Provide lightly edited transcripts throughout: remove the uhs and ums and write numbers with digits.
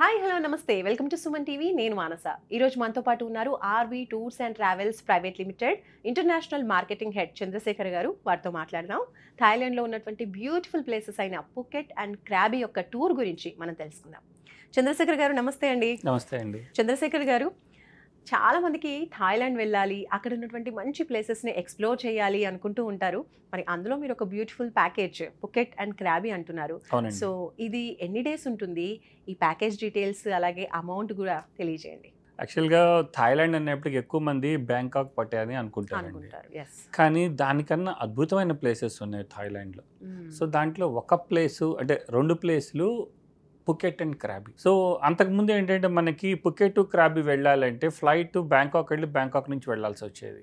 Hi hello నమస్తే welcome to Suman TV నేను మానస ఈరోజు మనతో పాటు ఉన్నారు RV tours and travels private limited international marketing head Chandrasekhar garu. వారితో మాట్లాడదాం. థాయిలాండ్లో ఉన్నటువంటి బ్యూటిఫుల్ ప్లేసెస్ అయిన పుకెట్ అండ్ క్రాబీ యొక్క టూర్ గురించి మనం తెలుసుకుందాం. చంద్రశేఖర్ గారు నమస్తే అండి. నమస్తే అండి. చంద్రశేఖర్ గారు, చాలా మందికి థాయిలాండ్ వెళ్ళాలి, అక్కడ ఉన్నటువంటి మంచి ప్లేసెస్ని ఎక్స్ప్లోర్ చేయాలి అనుకుంటూ ఉంటారు. మరి అందులో మీరు ఒక beautiful package Phuket and Krabi అంటున్నారు. సో ఇది ఎన్ని డేస్ ఉంటుంది, ఈ ప్యాకేజ్ డీటెయిల్స్ అలాగే అమౌంట్ కూడా తెలియజేయండి. యాక్చువల్గా థాయిలాండ్ అనేప్పటికి ఎక్కువ మంది బ్యాంకాక్ పట్టాయని అనుకుంటారు, కానీ దానికన్నా అద్భుతమైన ప్లేసెస్ ఉన్నాయి థాయిలాండ్లో. సో దాంట్లో ఒక ప్లేసు అంటే రెండు ప్లేసులు పుకెట్ అండ్ క్రాబీ. సో అంతకుముందు ఏంటంటే మనకి పుకెట్ క్రాబీ వెళ్ళాలంటే ఫ్లైట్ బ్యాంకాక్ వెళ్ళి బ్యాంకాక్ నుంచి వెళ్ళాల్సి వచ్చేది.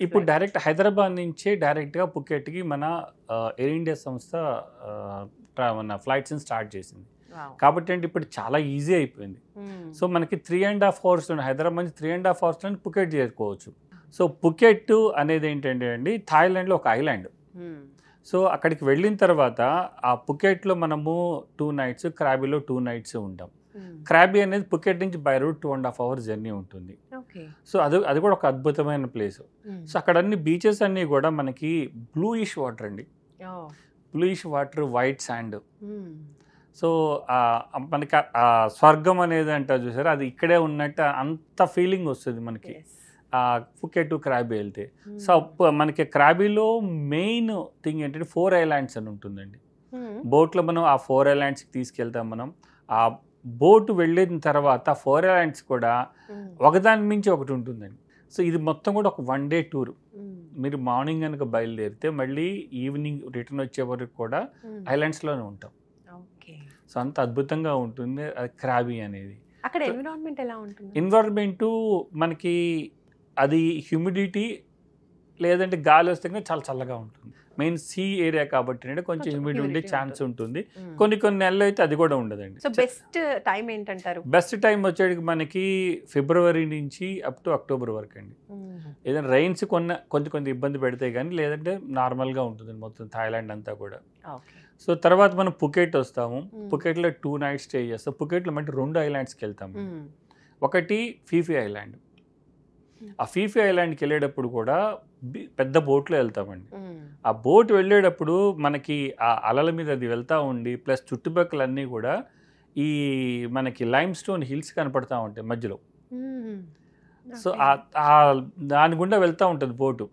ఇప్పుడు డైరెక్ట్ హైదరాబాద్ నుంచే డైరెక్ట్గా పుకెట్కి మన ఎయిర్ ఇండియా సంస్థ మన ఫ్లైట్స్ని స్టార్ట్ చేసింది. కాబట్టి అంటే ఇప్పుడు చాలా ఈజీ అయిపోయింది. సో మనకి 3.5 hours హైదరాబాద్ నుంచి 3.5 hours పుకెట్ చేరుకోవచ్చు. సో పుకెట్ అనేది ఏంటంటే అండి థాయిలాండ్లో ఒక ఐలాండ్. సో అక్కడికి వెళ్ళిన తర్వాత ఆ పుకెట్లో మనము 2 nights, క్రాబీలో 2 nights ఉంటాం. క్రాబీ అనేది పుకెట్ నుంచి బై రూట్ 2.5 hours జర్నీ ఉంటుంది. సో అది కూడా ఒక అద్భుతమైన ప్లేస్. సో అక్కడ అన్ని బీచెస్ అన్నీ కూడా మనకి బ్లూయిష్ వాటర్ అండి, bluish water, white sand. So మనకి స్వర్గం అనేది అంటారు చూసారు, అది ఇక్కడే ఉన్నట్టు అంత ఫీలింగ్ వస్తుంది మనకి పుకెట్ క్రాబీ వెళ్తే. సో మనకి క్రాబీలో మెయిన్ థింగ్ ఏంటంటే 4 islands అని ఉంటుందండి. బోట్లో మనం ఆ 4 islandsకి తీసుకెళ్తాం. మనం ఆ బోట్ వెళ్ళిన తర్వాత 4 islands కూడా ఒకదాని మించి ఒకటి ఉంటుందండి. సో ఇది మొత్తం కూడా ఒక 1 day టూర్. మీరు మార్నింగ్ కనుక బయలుదేరితే మళ్ళీ ఈవినింగ్ రిటర్న్ వచ్చే వరకు కూడా ఐలాండ్స్లోనే ఉంటాం. సో అంత అద్భుతంగా ఉంటుంది క్రాబీ అనేది. అక్కడ ఎన్విరాన్మెంట్ ఎలా ఉంటుంది? ఎన్విరాన్మెంటు మనకి అది హ్యూమిడిటీ లేదంటే గాలి వస్తే చాలా చల్లగా ఉంటుంది. మెయిన్ సీ ఏరియా కాబట్టి అంటే కొంచెం హ్యూమిడిటీ ఉండే ఛాన్స్ ఉంటుంది. కొన్ని నెలలు అయితే అది కూడా ఉండదండి. సో బెస్ట్ టైం ఏంటంటారు? బెస్ట్ టైం వచ్చేటికి మనకి ఫిబ్రవరి నుంచి అప్ టు అక్టోబర్ వరకు అండి. ఏదైనా రైన్స్ కొంచెం ఇబ్బంది పెడతాయి, కానీ లేదంటే నార్మల్గా ఉంటుంది మొత్తం థాయిలాండ్ అంతా కూడా. సో తర్వాత మనం పుకెట్ వస్తాము. పుకెట్లో 2 nights స్టే చేస్తాం. పుకెట్లో అంటే 2 islandsకి వెళ్తాము. ఒకటి ఫీఫీ ఐలాండ్. ఆ ఫీఫీ ఐలాండ్కి వెళ్ళేటప్పుడు కూడా పెద్ద బోట్లో వెళ్తామండి. ఆ బోట్ వెళ్ళేటప్పుడు మనకి ఆ అలల మీద అది వెళ్తూ ఉండి ప్లస్ చుట్టుపక్కలన్నీ కూడా ఈ మనకి లైమ్ స్టోన్ హిల్స్ కనపడతా ఉంటాయి మధ్యలో. సో దాని గుండా వెళ్తూ ఉంటుంది బోటు.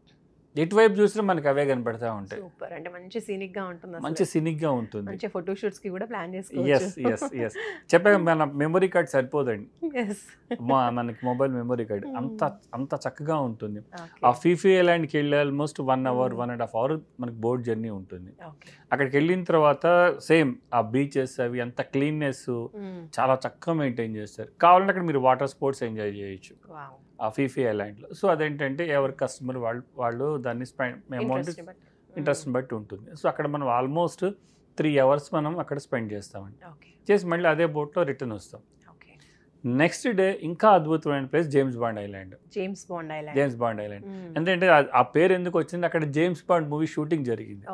ఎటువైపు చూసినా మనకి అవే కనపడతా ఉంటాయి. సూపర్, అంటే మంచి సీనిక్ గా ఉంటుంది. మంచి సీనిక్ గా ఉంటుంది. మంచి ఫోటో షూట్స్ కి కూడా ప్లాన్ చేసుకోవచ్చు. ఎస్ చెప్పాక మన మెమరీ కార్డ్ సరిపోదండి. మనకి మొబైల్ మెమరీ కార్డ్ అంత చక్కగా ఉంటుంది. ఆ ఫీఫీ ఐలాండ్కి వెళ్ళి ఆల్మోస్ట్ 1 hour, 1.5 hour మనకి బోట్ జర్నీ ఉంటుంది. అక్కడికి వెళ్ళిన తర్వాత సేమ్ ఆ బీచెస్ అవి అంత క్లీన్నెస్ చాలా చక్కగా మెయింటైన్ చేస్తారు. కావాలంటే అక్కడ మీరు వాటర్ స్పోర్ట్స్ ఎంజాయ్ చేయొచ్చు ఆ ఫీఫీ ఐలాండ్లో. సో అదేంటంటే ఎవరి కస్టమర్ వాళ్ళు దాన్ని అమౌంట్ ఇంట్రెస్ట్ని బట్టి ఉంటుంది. సో అక్కడ మనం ఆల్మోస్ట్ 3 hours మనం అక్కడ స్పెండ్ చేస్తామండి. చేసి మళ్ళీ అదే బోట్లో రిటర్న్ వస్తాం. నెక్స్ట్ డే ఇంకా అద్భుతమైన ప్లేస్ జేమ్స్ బాండ్ ఐలాండ్. ఎందుకంటే ఆ పేరు ఎందుకు వచ్చింది, అక్కడ జేమ్స్ బాండ్ మూవీ షూటింగ్ జరిగింది.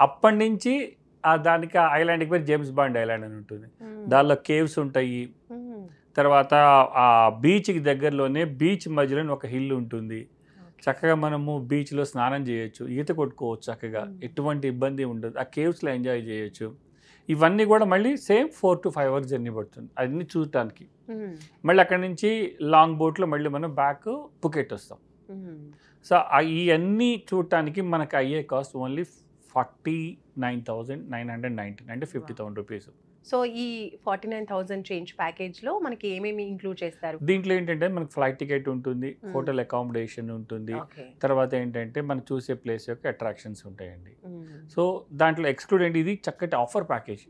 అప్పటి నుంచి దానికి ఆ ఐలాండ్కి పేరు జేమ్స్ బాండ్ ఐలాండ్ అని ఉంటుంది. దానిలో కేవ్స్ ఉంటాయి. తర్వాత ఆ బీచ్కి దగ్గరలోనే బీచ్ మధ్యలో ఒక హిల్ ఉంటుంది. చక్కగా మనము బీచ్లో స్నానం చేయొచ్చు, ఈత కొట్టుకోవచ్చు చక్కగా, ఎటువంటి ఇబ్బంది ఉండదు. ఆ కేవ్స్లో ఎంజాయ్ చేయొచ్చు. ఇవన్నీ కూడా మళ్ళీ సేమ్ 4 to 5 hours జర్నీ పడుతుంది అన్ని చూడటానికి. మళ్ళీ అక్కడి నుంచి లాంగ్ బోట్లో మళ్ళీ మనం బ్యాక్ పుకెట్ వస్తాం. సో ఇవన్నీ చూడటానికి మనకు అయ్యే కాస్ట్ ఓన్లీ 49,990 అంటే 50,000 రూపీస్. సో ఈ 49,000 చేంజ్ ప్యాకేజ్లో మనకి ఏమేమి ఇంక్లూడ్ చేస్తారు? దీంట్లో ఏంటంటే మనకి ఫ్లైట్ టికెట్ ఉంటుంది, హోటల్ అకామిడేషన్ ఉంటుంది, తర్వాత ఏంటంటే మనం చూసే ప్లేస్ యొక్క అట్రాక్షన్స్ ఉంటాయండి. సో దాంట్లో ఎక్స్క్లూడ్ ఏంటి, ఇది చక్కటి ఆఫర్ ప్యాకేజ్.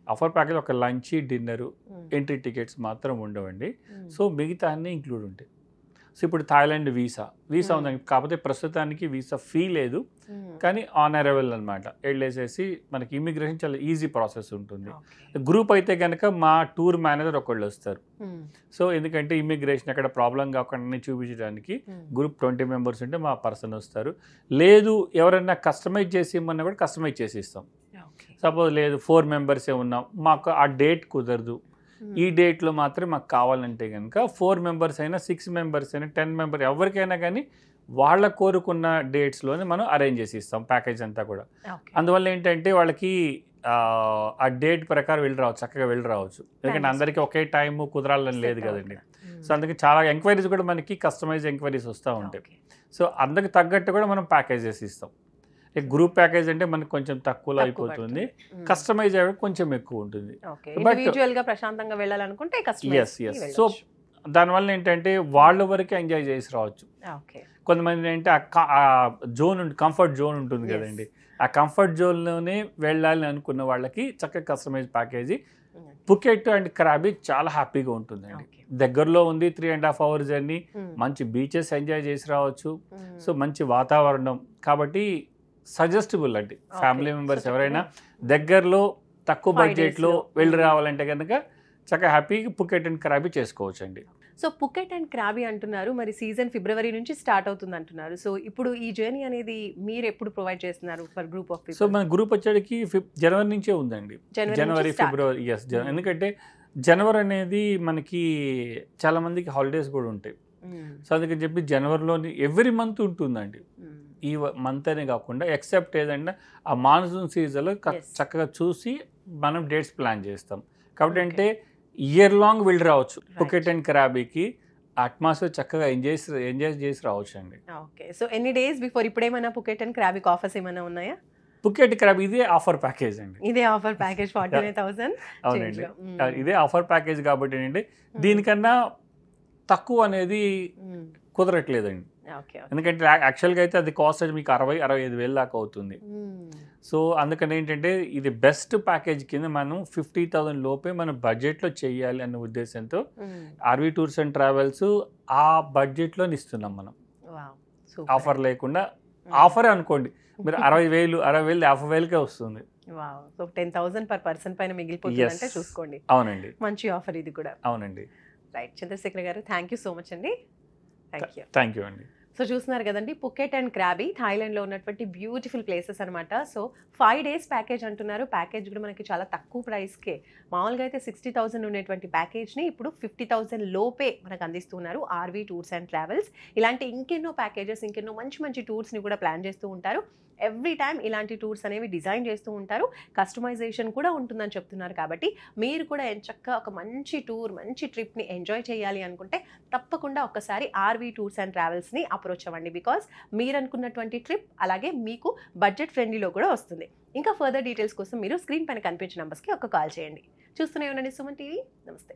ఆఫర్ ప్యాకేజ్ ఒక లంచ్, డిన్నర్, ఎంట్రీ టికెట్స్ మాత్రం ఉండవండి. సో మిగతా అన్నీ ఇంక్లూడ్ ఉంటాయి. సో ఇప్పుడు థాయిలాండ్ వీసా ఉందండి, కాకపోతే ప్రస్తుతానికి వీసా ఫీ లేదు, కానీ ఆన్ అరైవల్ అనమాట. వెళ్ళేసేసి మనకి ఇమిగ్రేషన్ చాలా ఈజీ ప్రాసెస్ ఉంటుంది. గ్రూప్ అయితే కనుక మా టూర్ మేనేజర్ ఒకళ్ళు వస్తారు. సో ఎందుకంటే ఇమిగ్రేషన్ అక్కడ ప్రాబ్లం కాకుండా చూపించడానికి గ్రూప్ 20 members ఉంటే మా పర్సన్ వస్తారు. లేదు ఎవరైనా కస్టమైజ్ చేసి ఇమ్మన్నా కూడా కస్టమైజ్ చేసి ఇస్తాం. సపోజ్ లేదు 4 మెంబర్సే ఉన్నాం, మాకు ఆ డేట్ కుదరదు, ఈ డేట్లో మాత్రమే మాకు కావాలంటే కనుక 4 మెంబర్స్ అయినా 6 మెంబర్స్ అయినా 10 మెంబర్ ఎవరికైనా కానీ వాళ్ళ కోరుకున్న డేట్స్లోనే మనం అరేంజ్ చేసి ఇస్తాం ప్యాకేజ్ అంతా కూడా. అందువల్ల ఏంటంటే వాళ్ళకి ఆ డేట్ ప్రకారం వెళ్ళి రావచ్చు, చక్కగా వెళ్ళి రావచ్చు. ఎందుకంటే అందరికీ ఒకే టైం కుదరాలని లేదు కదండి. సో అందుకే చాలా ఎంక్వైరీస్ కూడా మనకి కస్టమైజ్ ఎంక్వైరీస్ వస్తూ ఉంటాయి. సో అందుకు తగ్గట్టు కూడా మనం ప్యాకేజెస్ ఇస్తాం. గ్రూప్ ప్యాకేజ్ అంటే మనకి కొంచెం తక్కువలో అయిపోతుంది, కస్టమైజ్ అయ్యే కొంచెం ఎక్కువ ఉంటుంది. ప్రశాంతంగా వెళ్ళాలనుకుంటే సో దానివల్ల ఏంటంటే వాళ్ళ వరకే ఎంజాయ్ చేసి రావచ్చు. కొంతమంది ఏంటంటే ఆ జోన్ కంఫర్ట్ జోన్ ఉంటుంది కదండి, ఆ కంఫర్ట్ జోన్లోనే వెళ్ళాలని అనుకున్న వాళ్ళకి చక్కగా customize package Phuket and Krabi చాలా హ్యాపీగా ఉంటుందండి. దగ్గరలో ఉంది, 3.5 hours జర్నీ, మంచి బీచెస్ ఎంజాయ్ చేసి రావచ్చు. సో మంచి వాతావరణం కాబట్టి సజెస్టబుల్ అండి. ఫ్యామిలీ మెంబర్స్ ఎవరైనా దగ్గరలో తక్కువ బడ్జెట్లో వెళ్ళి రావాలంటే కనుక చక్కగా హ్యాపీగా పుకెట్ అండ్ క్రాబీ చేసుకోవచ్చు అండి. సో పుకెట్ అండ్ క్రాబీ అంటున్నారు, మరి సీజన్ ఫిబ్రవరి నుంచి స్టార్ట్ అవుతుంది అంటున్నారు. సో ఇప్పుడు ఈ జర్నీ అనేది మీరు ఎప్పుడు ప్రొవైడ్ చేస్తున్నారు for group of people? So మన గ్రూప్ వచ్చేటికి జనవరి నుంచే ఉందండి, జనవరి ఫిబ్రవరి. ఎందుకంటే జనవరి అనేది మనకి చాలా మందికి హాలిడేస్ కూడా ఉంటాయి. సో అందుకని చెప్పి జనవరిలోని ఎవ్రీ మంత్ ఉంటుందండి. ఈ మంత్ అనే కాకుండా ఎక్సెప్ట్ ఏదంటే ఆ మాన్సూన్ సీజన్లో చక్కగా చూసి మనం డేట్స్ ప్లాన్ చేస్తాం. కాబట్టి అంటే ఇయర్ లాంగ్ వెళ్ళి రావచ్చు పుకెట్ అండ్ క్రాబీకి, అట్మాస్ఫియర్ చక్కగా ఎంజాయ్ చేసి రావచ్చు అండి. ఓకే, సో ఎన్ని డేస్ బిఫోర్ ఇప్పుడేమైనా పుకెట్ అండ్ క్రాబీకి ఆఫర్స్ ఏమైనా ఉన్నాయా? పుకెట్ క్రాబీ ఇదే ఆఫర్ ప్యాకేజ్ అండి, ఇదే ఆఫర్ ప్యాకేజ్ 49,000. అవునండి, ఇదే ఆఫర్ ప్యాకేజ్ కాబట్టి ఏంటంటే దీనికన్నా తక్కువ అనేది కుదరట్లేదండి. ఎందుకంటే యాక్చువల్గా అయితే అది కాస్ట్ అది మీకు 60-65 వేలు దాకా అవుతుంది. సో అందుకని ఏంటంటే ఇది బెస్ట్ ప్యాకేజ్ కింద మనం 50,000 లోపే మనం బడ్జెట్లో చేయాలి అనే ఉద్దేశంతో ఆర్వీ టూర్స్ అండ్ ట్రావెల్స్ ఆ బడ్జెట్లో ఇస్తున్నాం మనం. ఆఫర్ లేకుండా, ఆఫర్ అనుకోండి మీరు 60,000 50,000కే వస్తుంది. సో 10,000 per person పైన మిగిలిపోతుందంటే చూసుకోండి. అవునండి, మంచి ఆఫర్ ఇది కూడా. అవునండి. రైట్, చంద్రశేఖర్ గారు, థ్యాంక్ యూ సో మచ్ అండి. థ్యాంక్ యూ అండి. సో చూస్తున్నారు కదండి, పుకెట్ అండ్ క్రాబీ థాయిలాండ్లో ఉన్నటువంటి బ్యూటిఫుల్ ప్లేసెస్ అనమాట. సో 5 days ప్యాకేజ్ అంటున్నారు. ప్యాకేజ్ కూడా మనకి చాలా తక్కువ ప్రైస్కే, మామూలుగా అయితే 60,000 ఉండేటువంటి ప్యాకేజ్ని ఇప్పుడు 50,000 లోపే మనకు అందిస్తున్నారు ఆర్వీ టూర్స్ అండ్ ట్రావెల్స్. ఇలాంటి ఇంకెన్నో ప్యాకేజెస్, ఇంకెన్నో మంచి మంచి టూర్స్ని కూడా ప్లాన్ చేస్తూ ఉంటారు. ఎవ్రీ టైమ్ ఇలాంటి టూర్స్ అనేవి డిజైన్ చేస్తూ ఉంటారు, కస్టమైజేషన్ కూడా ఉంటుందని చెప్తున్నారు. కాబట్టి మీరు కూడా ఎంచక్కా ఒక మంచి టూర్, మంచి ట్రిప్ని ఎంజాయ్ చేయాలి అనుకుంటే తప్పకుండా ఒక్కసారి ఆర్వీ టూర్స్ అండ్ ట్రావెల్స్ని అప్రోచ్ అవ్వండి. బికాస్ మీరు అనుకున్నటువంటి ట్రిప్ అలాగే మీకు బడ్జెట్ ఫ్రెండ్లీలో కూడా వస్తుంది. ఇంకా ఫర్దర్ డీటెయిల్స్ కోసం మీరు స్క్రీన్ పైన కనిపించే నంబర్స్కి ఒక కాల్ చేయండి. చూస్తూనే ఉండండి సుమన్ టీవీ. నమస్తే.